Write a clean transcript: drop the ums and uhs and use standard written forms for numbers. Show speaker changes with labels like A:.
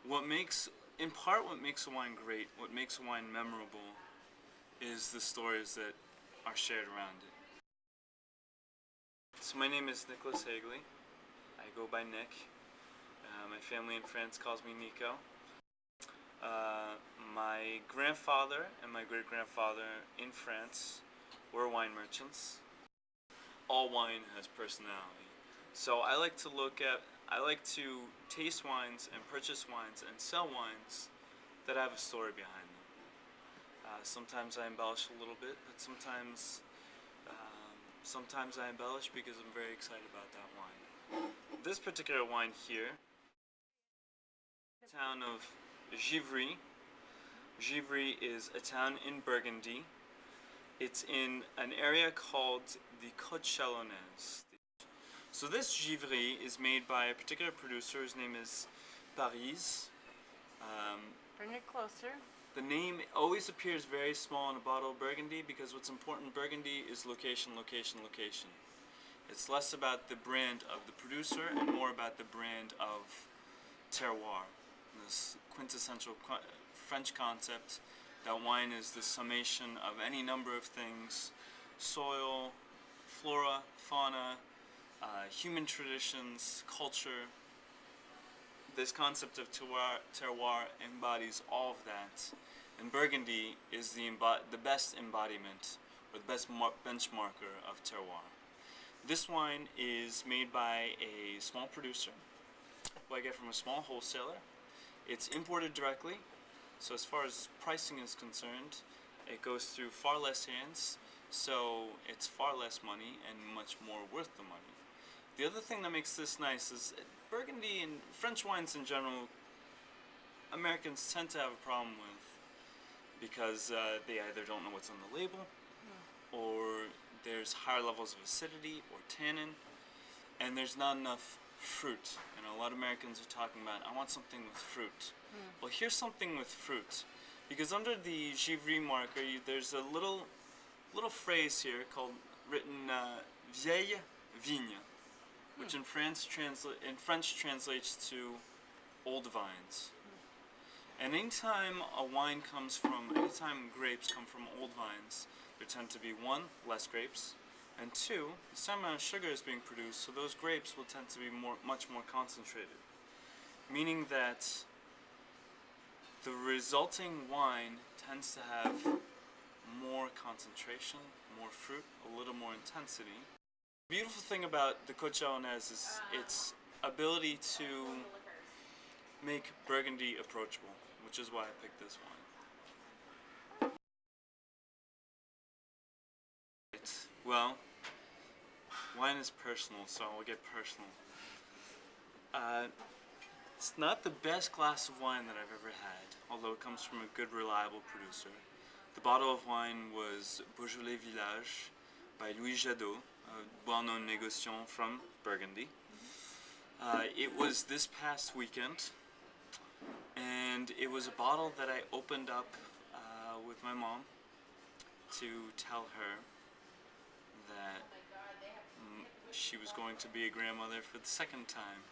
A: in part, what makes a wine great, what makes a wine memorable, is the stories that are shared around it. So my name is Nicholas Hagley. I go by Nick. My family in France calls me Nico. My grandfather and my great-grandfather in France were wine merchants. All wine has personality. So I like to taste wines and purchase wines and sell wines that have a story behind them. Sometimes I embellish a little bit, but sometimes I embellish because I'm very excited about that wine. This particular wine here, the town of Givry. Givry is a town in Burgundy. It's in an area called the Côte Chalonnaise. So this Givry is made by a particular producer. His name is Paris.
B: Bring it closer.
A: The name always appears very small in a bottle of Burgundy because what's important in Burgundy is location, location, location. It's less about the brand of the producer and more about the brand of terroir. This quintessential French concept that wine is the summation of any number of things: soil, flora, fauna, human traditions, culture. This concept of terroir embodies all of that, and Burgundy is the best embodiment, or the best benchmarker of terroir. This wine is made by a small producer, who I get from a small wholesaler. It's imported directly, so as far as pricing is concerned, it goes through far less hands, so it's far less money and much more worth the money. The other thing that makes this nice is Burgundy and French wines in general, Americans tend to have a problem with because they either don't know what's on the label, or there's higher levels of acidity or tannin, and there's not enough fruit. You know, a lot of Americans are talking about, I want something with fruit. Well, here's something with fruit, because under the Givry marker, there's a little phrase here written vieille vigne, which in French translates to old vines. And anytime grapes come from old vines, there tend to be, one, less grapes, and two, the same amount of sugar is being produced, so those grapes will tend to be much more concentrated. Meaning that the resulting wine tends to have more concentration, more fruit, a little more intensity. The beautiful thing about the Côte Chalonnaise is its ability to make Burgundy approachable, which is why I picked this wine. Well, wine is personal, so I'll get personal. It's not the best glass of wine that I've ever had, although it comes from a good, reliable producer. The bottle of wine was Beaujolais Village by Louis Jadot, a well-known négociant from Burgundy. It was this past weekend, and it was a bottle that I opened up with my mom to tell her that she was going to be a grandmother for the second time.